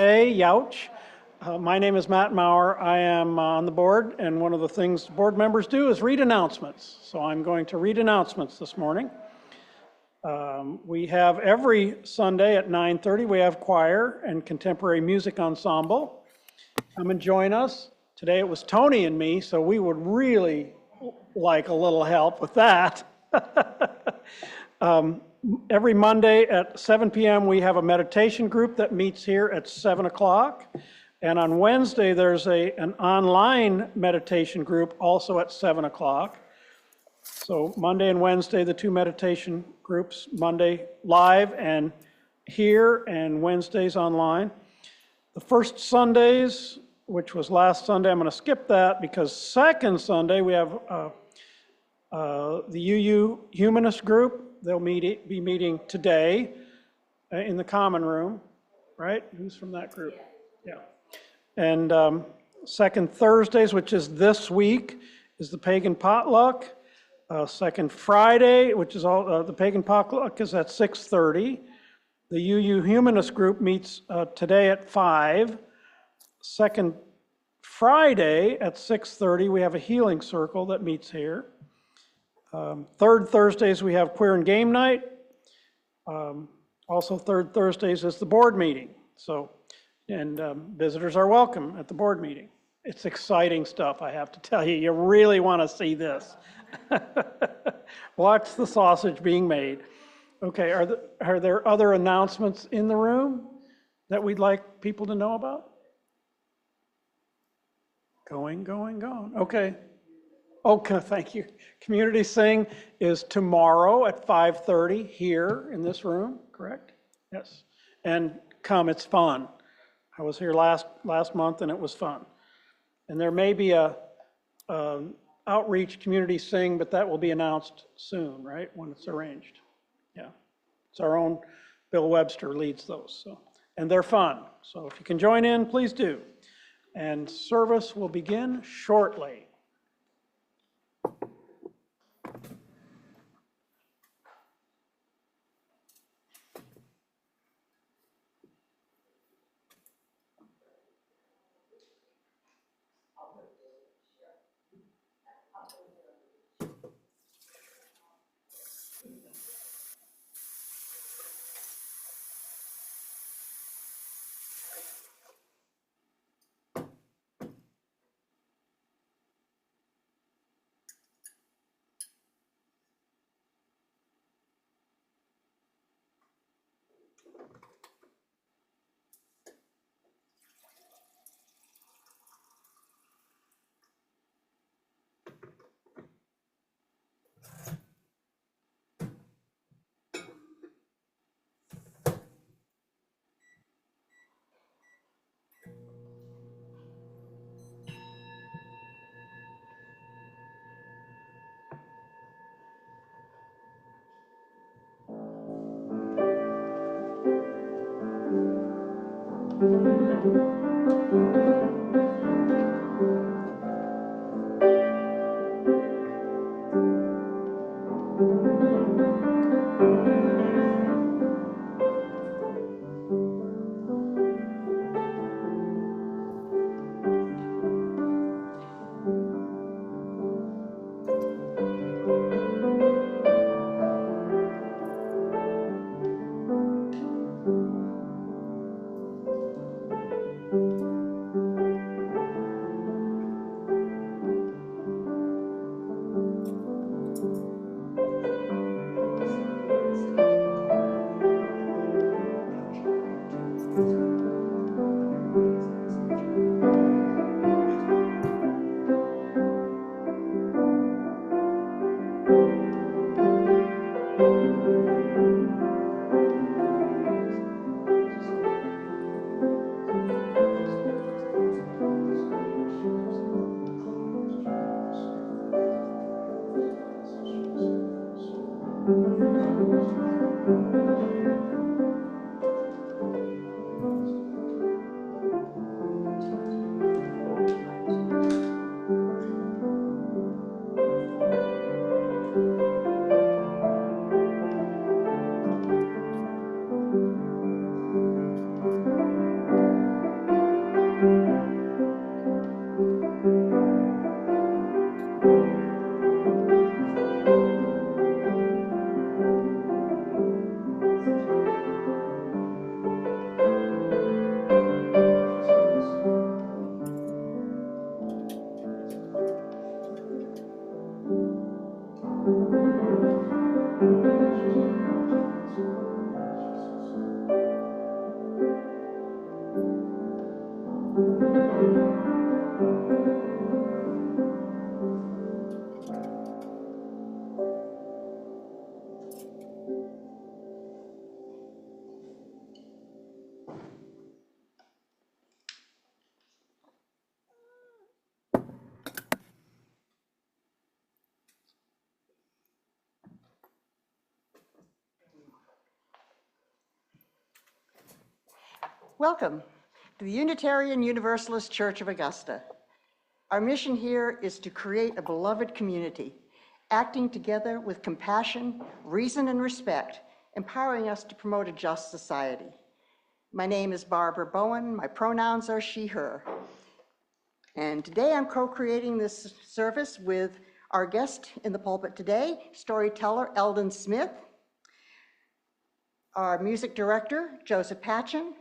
Hey, Youch. My name is Matt Maurer. I am on the board, and one of the things board members do is read announcements. So I'm going to read announcements this morning. We have every Sunday at 9:30, we have choir and contemporary music ensemble. Come and join us. Today it was Tony and me, so we would really like a little help with that. Every Monday at 7 p.m. we have a meditation group that meets here at 7 o'clock. And on Wednesday there's an online meditation group also at 7 o'clock. So Monday and Wednesday, the two meditation groups, Monday live and here, and Wednesdays online. The first Sundays, which was last Sunday, I'm going to skip that because second Sunday we have the UU Humanist group. They'll be meeting today in the common room, right? Who's from that group? Yeah. And second Thursdays, which is this week, is the Pagan Potluck. Second Friday, which is all the Pagan Potluck, is at 6:30. The UU Humanist group meets today at 5. Second Friday at 6:30, we have a healing circle that meets here. Third Thursdays, we have queer and game night. Also third Thursdays is the board meeting. So, and visitors are welcome at the board meeting. It's exciting stuff, I have to tell you. You really want to see this. Watch the sausage being made. Okay, are there other announcements in the room that we'd like people to know about? Going. Okay. Okay, thank you. Community Sing is tomorrow at 5:30 here in this room, correct? Yes. And come, it's fun. I was here last month and it was fun. And there may be a outreach Community Sing, but that will be announced soon, right? When it's arranged. Yeah. It's our own, Bill Webster leads those. So, and they're fun. So if you can join in, please do. And service will begin shortly. Welcome to the Unitarian Universalist Church of Augusta. Our mission here is to create a beloved community, acting together with compassion, reason, and respect, empowering us to promote a just society. My name is Barbara Bowen. My pronouns are she, her. And today I'm co-creating this service with our guest in the pulpit today, storyteller Eldon Smith, our music director, Josef Patchen,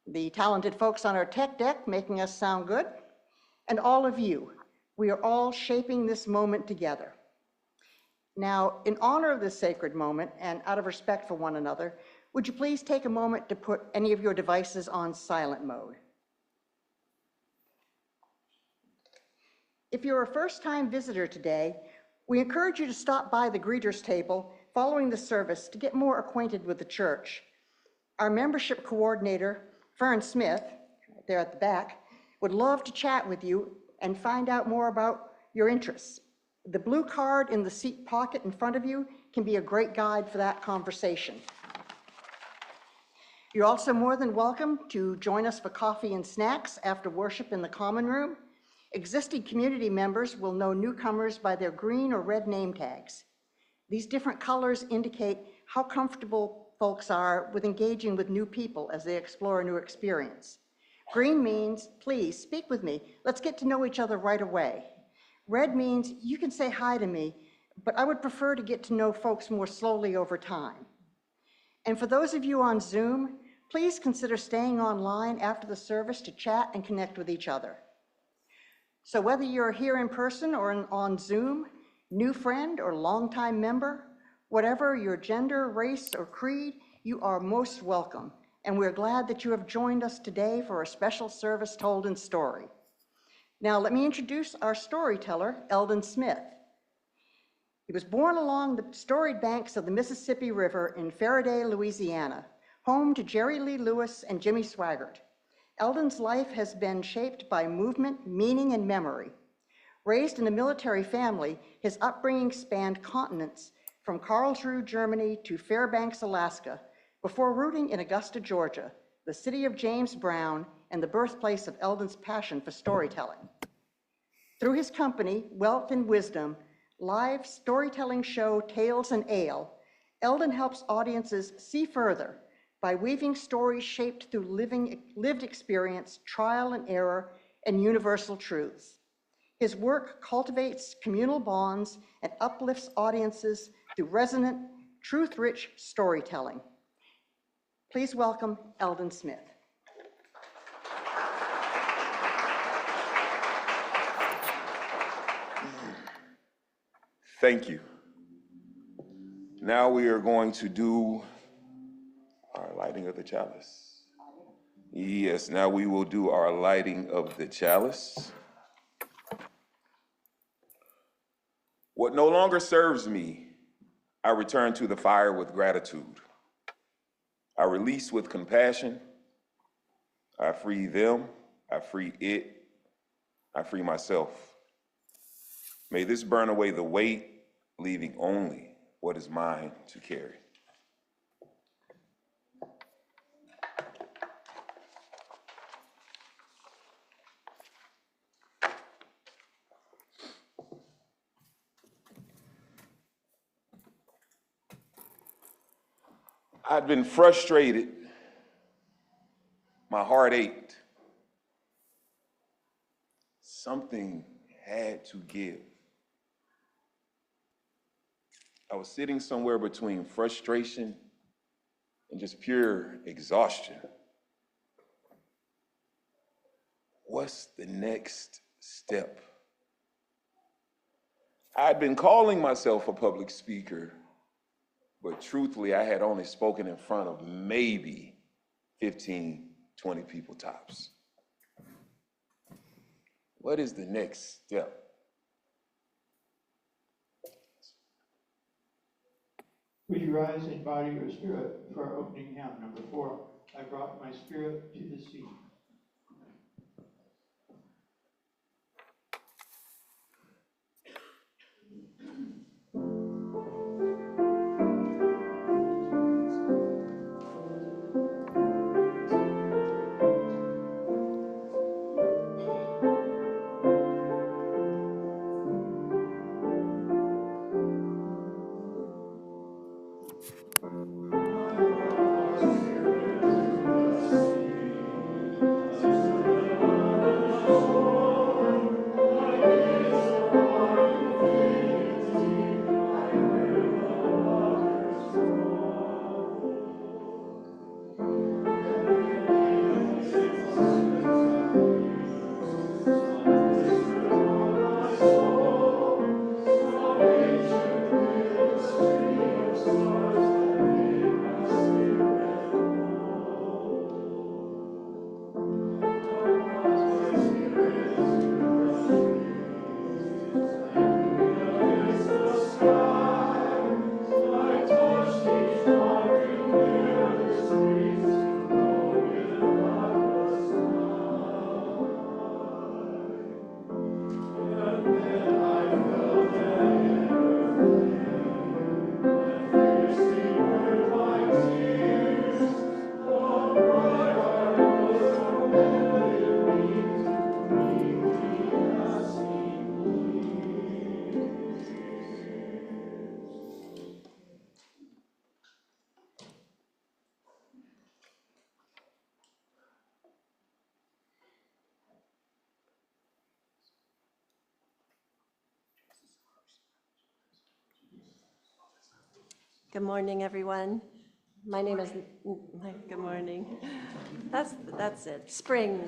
the talented folks on our tech deck making us sound good, and all of you. We are all shaping this moment together. Now, in honor of this sacred moment and out of respect for one another, would you please take a moment to put any of your devices on silent mode? If you're a first-time visitor today, we encourage you to stop by the greeters table following the service to get more acquainted with the church. Our membership coordinator, Fern Smith, right there at the back, would love to chat with you and find out more about your interests. The blue card in the seat pocket in front of you can be a great guide for that conversation. You're also more than welcome to join us for coffee and snacks after worship in the common room. Existing community members will know newcomers by their green or red name tags. These different colors indicate how comfortable folks are with engaging with new people as they explore a new experience. Green means, please speak with me. Let's get to know each other right away. Red means you can say hi to me, but I would prefer to get to know folks more slowly over time. And for those of you on Zoom, please consider staying online after the service to chat and connect with each other. So whether you're here in person or on Zoom, new friend or longtime member, whatever your gender, race, or creed, you are most welcome, and we're glad that you have joined us today for a special service told in story. Now, let me introduce our storyteller, Eldon Smith. He was born along the storied banks of the Mississippi River in Faraday, Louisiana, home to Jerry Lee Lewis and Jimmy Swaggart. Eldon's life has been shaped by movement, meaning, and memory. Raised in a military family, his upbringing spanned continents from Karlsruhe, Germany to Fairbanks, Alaska, before rooting in Augusta, Georgia, the city of James Brown and the birthplace of Eldon's passion for storytelling. Through his company, Wealth and Wisdom, live storytelling show Tales and Ale, Eldon helps audiences see further by weaving stories shaped through lived experience, trial and error, and universal truths. His work cultivates communal bonds and uplifts audiences through resonant, truth-rich storytelling. Please welcome Eldon Smith. Thank you. Now we are going to do our lighting of the chalice. Yes, now we will do our lighting of the chalice. What no longer serves me, I return to the fire with gratitude. I release with compassion. I free them. I free it. I free myself. May this burn away the weight, leaving only what is mine to carry. I'd been frustrated. My heart ached. Something had to give. I was sitting somewhere between frustration and just pure exhaustion. What's the next step? I'd been calling myself a public speaker, but truthfully, I had only spoken in front of maybe 15, 20 people tops. What is the next step? Would you rise in body or spirit for our opening hymn, number 4, I brought my spirit to the sea. Good morning, everyone. My name is, good morning. That's it, spring.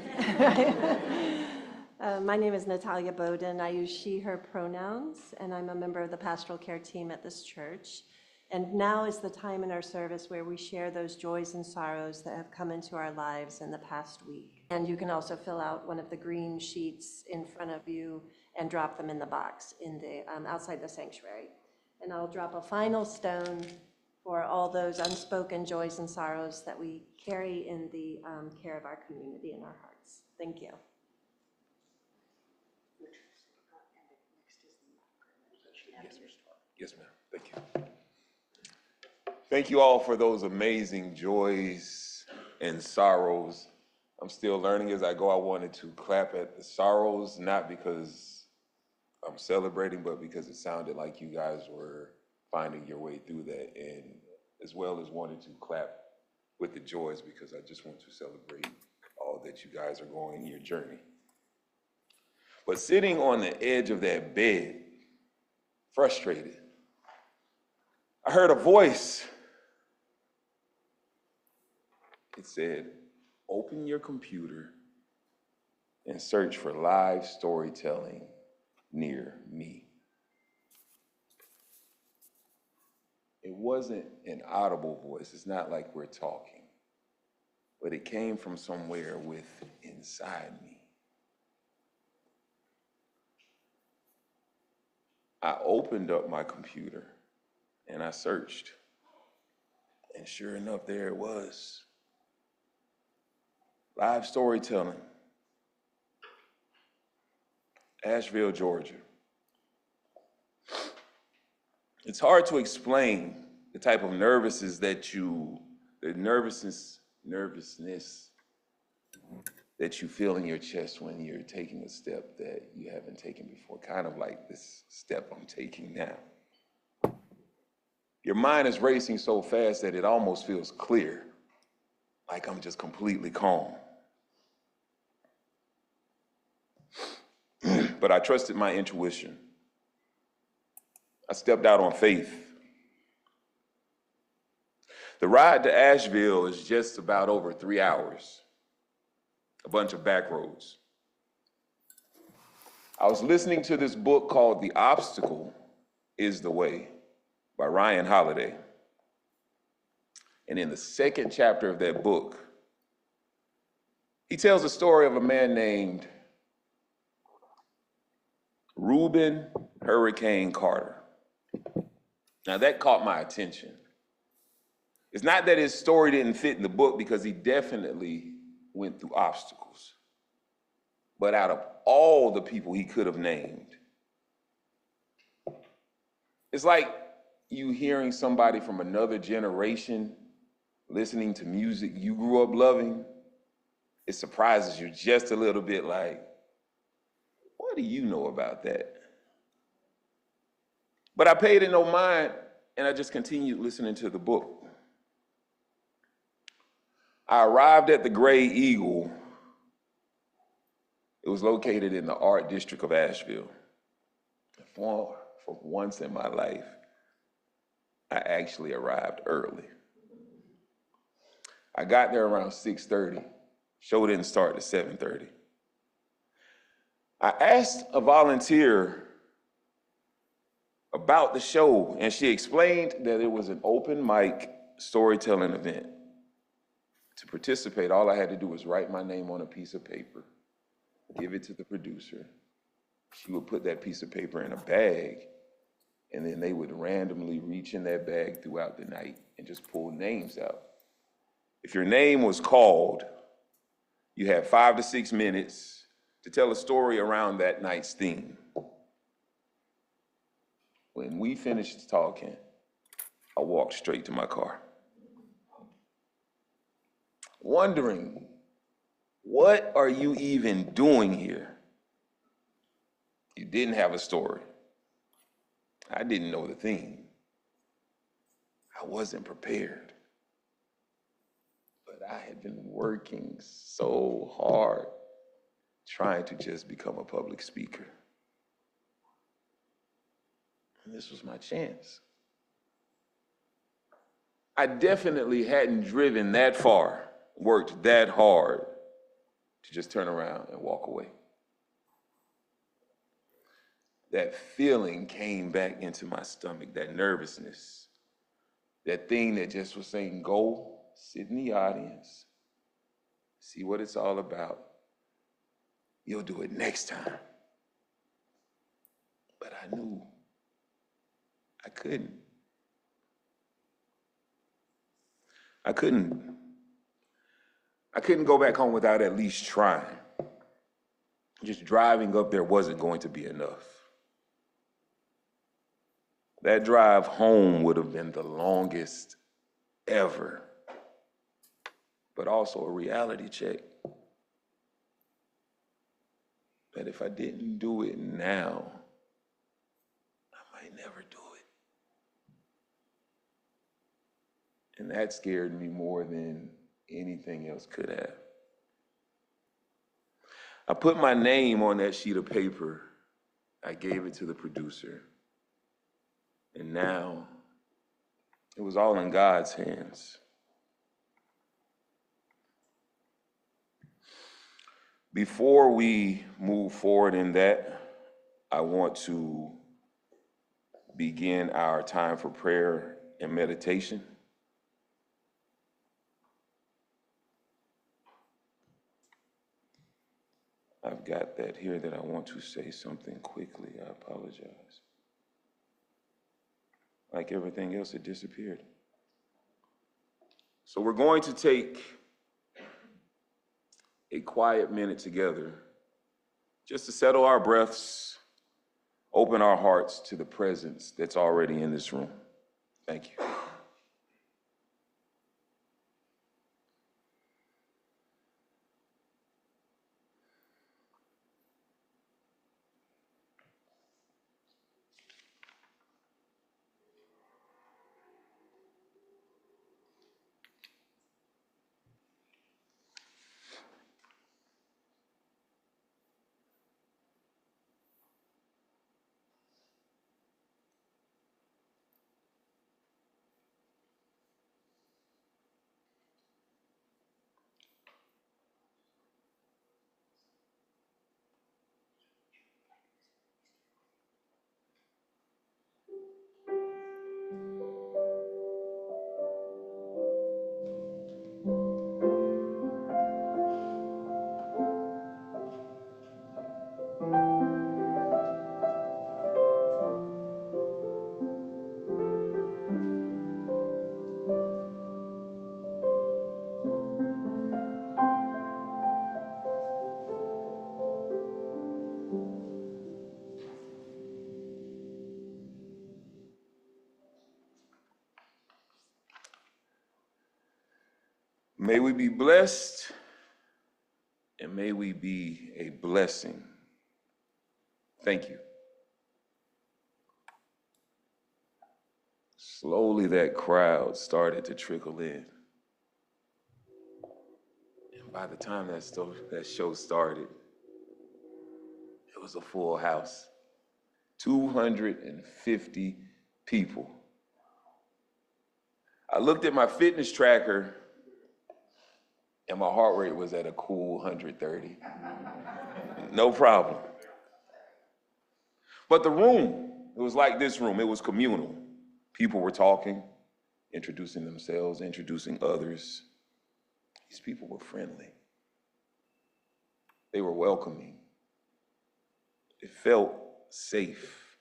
My name is Natalia Bowden. I use she, her pronouns, and I'm a member of the pastoral care team at this church. And now is the time in our service where we share those joys and sorrows that have come into our lives in the past week. And you can also fill out one of the green sheets in front of you and drop them in the box in the outside the sanctuary. And I'll drop a final stone for all those unspoken joys and sorrows that we carry in the care of our community and our hearts. Thank you. Yes, ma'am. Thank you. Thank you all for those amazing joys and sorrows. I'm still learning as I go. I wanted to clap at the sorrows, not because I'm celebrating, but because it sounded like you guys were finding your way through that, and as well as wanted to clap with the joys because I just want to celebrate all that you guys are going in your journey. But sitting on the edge of that bed, frustrated, I heard a voice. It said, open your computer and search for live storytelling near me. It wasn't an audible voice. It's not like we're talking, but it came from somewhere inside me. I opened up my computer and I searched, and sure enough, there it was. Live storytelling, Asheville, Georgia. It's hard to explain the type of nervousness that you feel in your chest when you're taking a step that you haven't taken before, kind of like this step I'm taking now. Your mind is racing so fast that it almost feels clear, like I'm just completely calm. But I trusted my intuition. I stepped out on faith. The ride to Asheville is just about over 3 hours, a bunch of back roads. I was listening to this book called The Obstacle is the Way by Ryan Holiday. And in the second chapter of that book, he tells the story of a man named Reuben Hurricane Carter. Now that caught my attention. It's not that his story didn't fit in the book, because he definitely went through obstacles. But out of all the people he could have named, it's like you hearing somebody from another generation listening to music you grew up loving. It surprises you just a little bit, like, what do you know about that? But I paid it no mind, and I just continued listening to the book. I arrived at the Gray Eagle. It was located in the Art District of Asheville. For once in my life, I actually arrived early. I got there around 6:30. Show didn't start at 7:30. I asked a volunteer about the show, and she explained that it was an open mic storytelling event. To participate, all I had to do was write my name on a piece of paper, give it to the producer. She would put that piece of paper in a bag, and then they would randomly reach in that bag throughout the night and just pull names out. If your name was called, you had 5 to 6 minutes to tell a story around that night's theme. When we finished talking, I walked straight to my car, wondering, what are you even doing here? You didn't have a story. I didn't know the theme. I wasn't prepared. But I had been working so hard trying to just become a public speaker. And this was my chance. I definitely hadn't driven that far, worked that hard to just turn around and walk away. That feeling came back into my stomach, that nervousness, that thing that just was saying, go sit in the audience, see what it's all about. You'll do it next time. But I knew I couldn't. I couldn't go back home without at least trying. Just driving up there wasn't going to be enough. That drive home would have been the longest ever, but also a reality check that if I didn't do it now, I might never do it. And that scared me more than anything else could have. I put my name on that sheet of paper. I gave it to the producer. And now it was all in God's hands. Before we move forward in that, I want to begin our time for prayer and meditation. I've got that here that I want to say something quickly. I apologize. Like everything else, it disappeared. So we're going to take a quiet minute together just to settle our breaths, open our hearts to the presence that's already in this room. Thank you. May we be blessed, and may we be a blessing. Thank you. Slowly that crowd started to trickle in. And by the time that show started, it was a full house. 250 people. I looked at my fitness tracker and my heart rate was at a cool 130. No problem. But the room, it was like this room, it was communal. People were talking, introducing themselves, introducing others. These people were friendly. They were welcoming. It felt safe.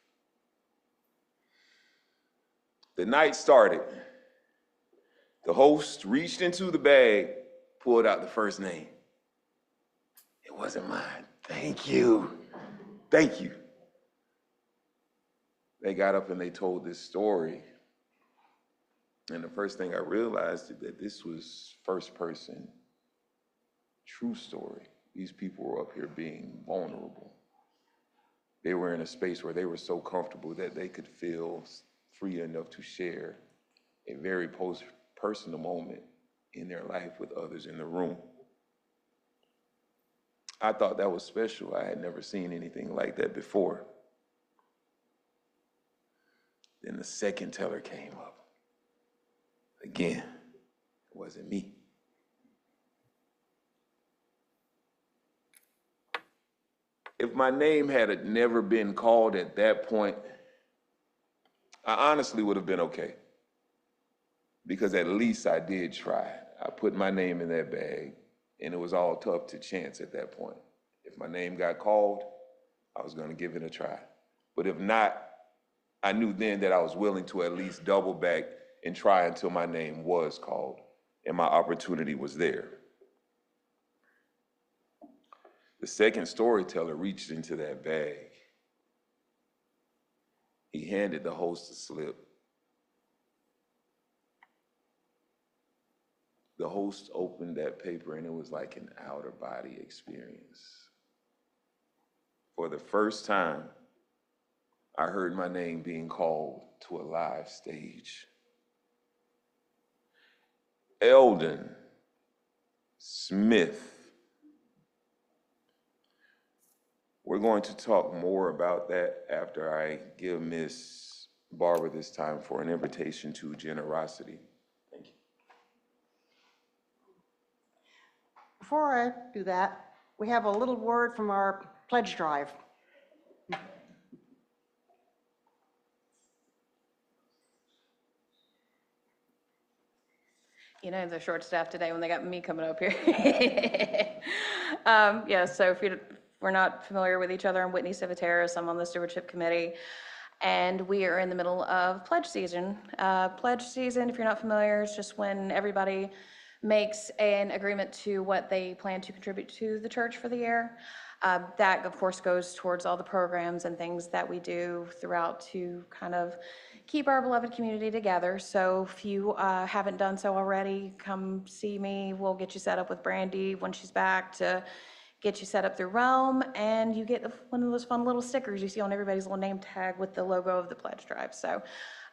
The night started. The host reached into the bag, pulled out the first name. It wasn't mine. Thank you. Thank you. They got up and they told this story. And the first thing I realized is that this was first person, true story. These people were up here being vulnerable. They were in a space where they were so comfortable that they could feel free enough to share a very personal moment in their life with others in the room. I thought that was special. I had never seen anything like that before. Then the second teller came up. Again, it wasn't me. If my name had never been called at that point, I honestly would have been okay. Because at least I did try. I put my name in that bag, and it was all tough to chance at that point. If my name got called, I was going to give it a try. But if not, I knew then that I was willing to at least double back and try until my name was called and my opportunity was there. The second storyteller reached into that bag. He handed the host a slip. The host opened that paper and it was like an outer body experience. For the first time, I heard my name being called to a live stage. Eldon Smith. We're going to talk more about that after I give Miss Barbara this time for an invitation to generosity. Thank you. Before I do that, we have a little word from our pledge drive. You know, they're short staffed today when they got me coming up here. Yeah, so if we're not familiar with each other, I'm Whitney Civitaris. I'm on the stewardship committee, and we are in the middle of pledge season. Pledge season, if you're not familiar, is just when everybody makes an agreement to what they plan to contribute to the church for the year. That, of course, goes towards all the programs and things that we do throughout to kind of keep our beloved community together. So if you haven't done so already, come see me. We'll get you set up with Brandy when she's back to get you set up through Realm, and you get one of those fun little stickers you see on everybody's little name tag with the logo of the pledge drive. So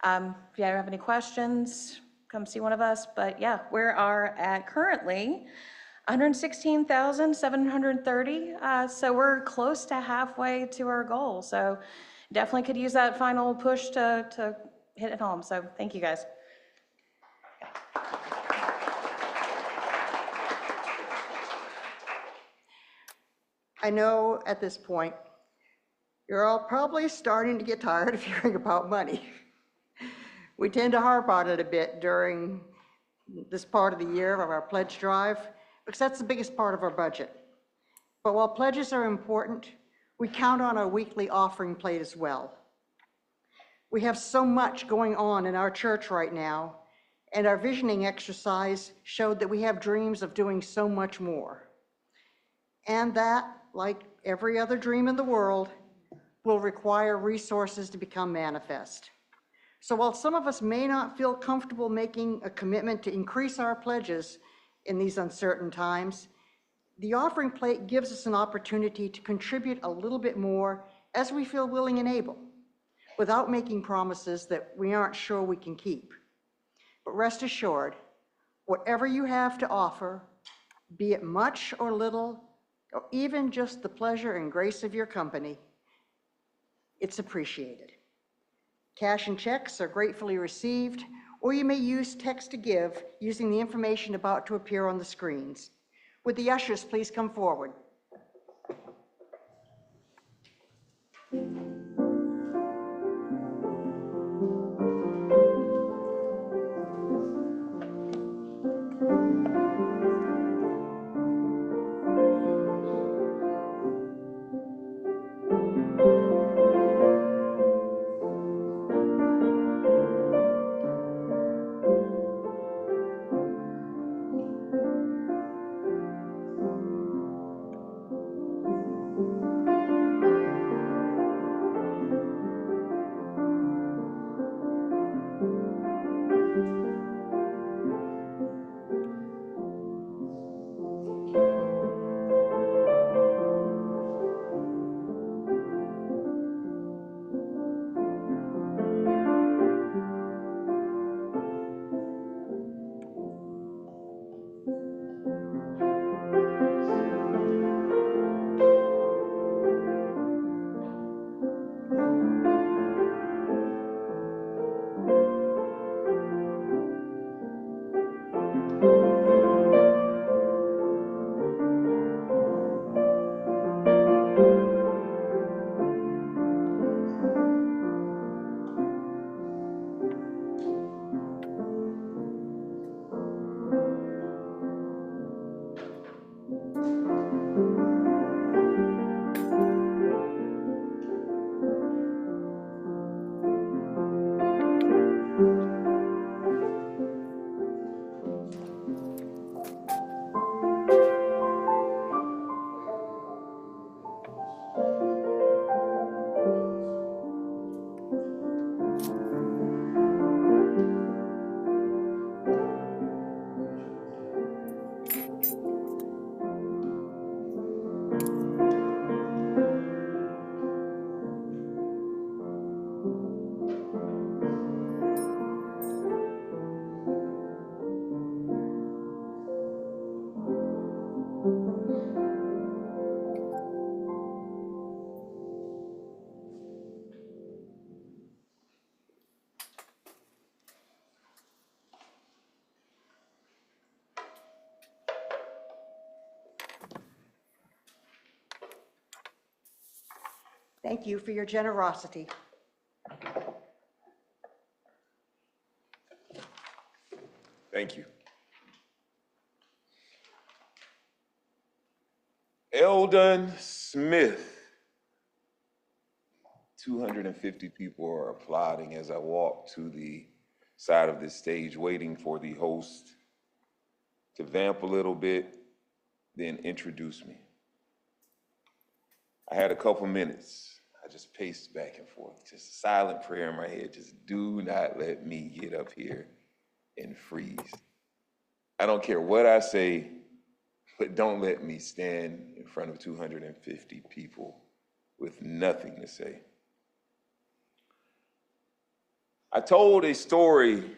if you have any questions, come see one of us. But yeah, we are at currently 116,730. So we're close to halfway to our goal. So definitely could use that final push to hit it home. So thank you guys. I know at this point, you're all probably starting to get tired of hearing about money. We tend to harp on it a bit during this part of the year of our pledge drive, because that's the biggest part of our budget. But while pledges are important, we count on our weekly offering plate as well. We have so much going on in our church right now, and our visioning exercise showed that we have dreams of doing so much more. And that, like every other dream in the world, will require resources to become manifest. So while some of us may not feel comfortable making a commitment to increase our pledges, in these uncertain times, the offering plate gives us an opportunity to contribute a little bit more as we feel willing and able, without making promises that we aren't sure we can keep. But rest assured, whatever you have to offer, be it much or little, or even just the pleasure and grace of your company, it's appreciated. Cash and checks are gratefully received, or you may use text to give using the information about to appear on the screens. Would the ushers please come forward? Thank you for your generosity. Thank you. Eldon Smith. 250 people are applauding as I walk to the side of this stage, waiting for the host to vamp a little bit, then introduce me. I had a couple minutes. I just paced back and forth, just a silent prayer in my head. Just do not let me get up here and freeze. I don't care what I say, but don't let me stand in front of 250 people with nothing to say. I told a story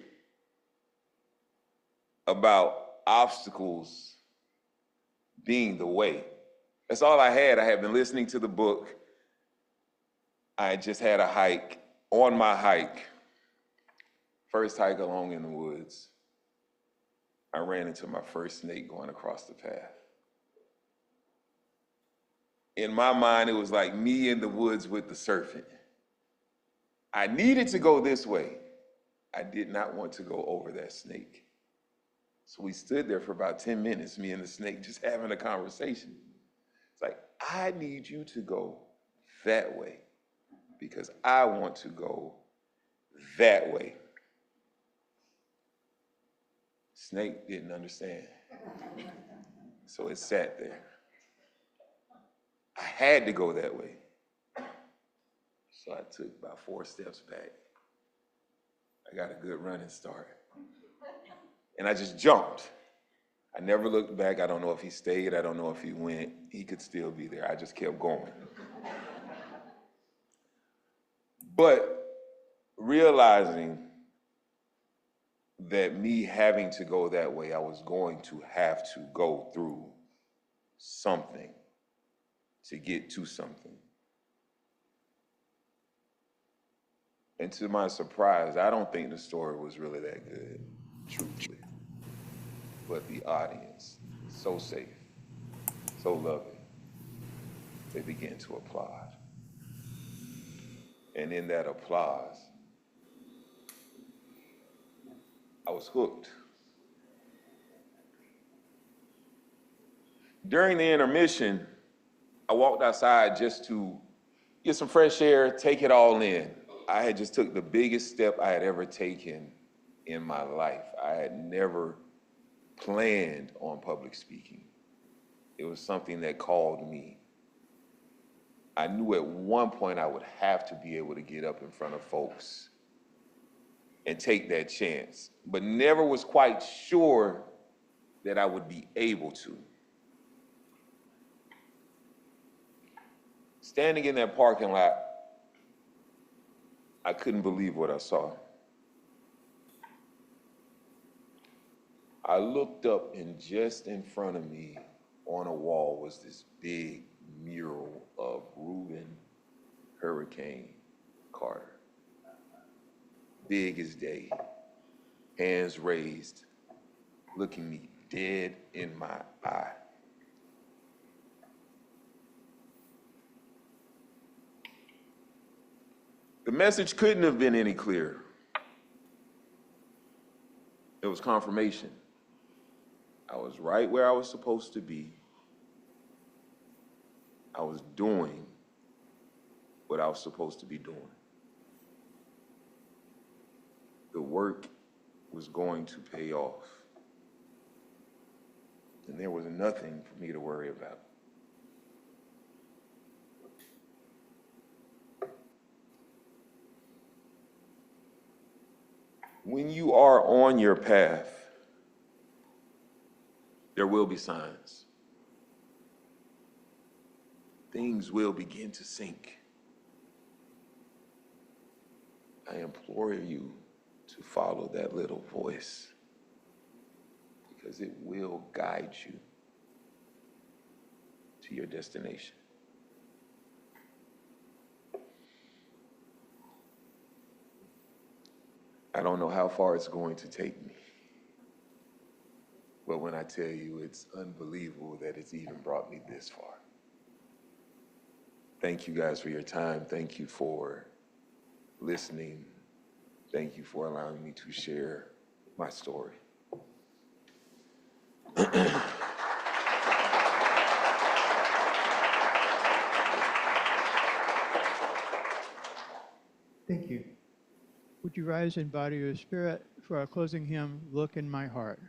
about obstacles being the way. That's all I had. I had been listening to the book. I just had a hike. On my hike, first hike along in the woods, I ran into my first snake going across the path. In my mind, it was like me in the woods with the serpent. I needed to go this way. I did not want to go over that snake. So we stood there for about 10 minutes, me and the snake, just having a conversation. It's like, I need you to go that way because I want to go that way. Snake didn't understand. So it sat there. I had to go that way. So I took about 4 steps back. I got a good running start. And I just jumped. I never looked back. I don't know if he stayed. I don't know if he went. He could still be there. I just kept going. But realizing that me having to go that way, I was going to have to go through something to get to something. And to my surprise, I don't think the story was really that good, truthfully. But the audience, so safe, so loving, they began to applaud. And in that applause, I was hooked. During the intermission, I walked outside just to get some fresh air, take it all in. I had just took the biggest step I had ever taken in my life. I had never planned on public speaking. It was something that called me. I knew at one point I would have to be able to get up in front of folks and take that chance, but never was quite sure that I would be able to. Standing in that parking lot, I couldn't believe what I saw. I looked up, and just in front of me on a wall was this big mural of Reuben Hurricane Carter. Big as day, hands raised, looking me dead in my eye. The message couldn't have been any clearer. It was confirmation. I was right where I was supposed to be. I was doing what I was supposed to be doing. The work was going to pay off. And there was nothing for me to worry about. When you are on your path, there will be signs. Things will begin to sink. I implore you to follow that little voice, because it will guide you to your destination. I don't know how far it's going to take me, but when I tell you, it's unbelievable that it's even brought me this far. Thank you guys for your time. Thank you for listening. Thank you for allowing me to share my story. Thank you. Would you rise in body or spirit for our closing hymn, Look in My Heart?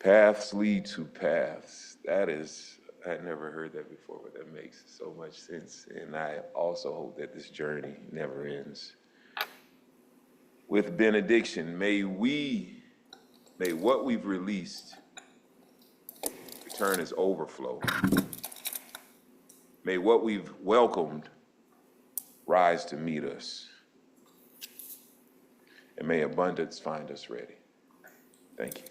Paths lead to paths. That is, I had never heard that before, but that makes so much sense. And I also hope that this journey never ends. With benediction, may what we've released return as overflow. May what we've welcomed rise to meet us. And may abundance find us ready. Thank you.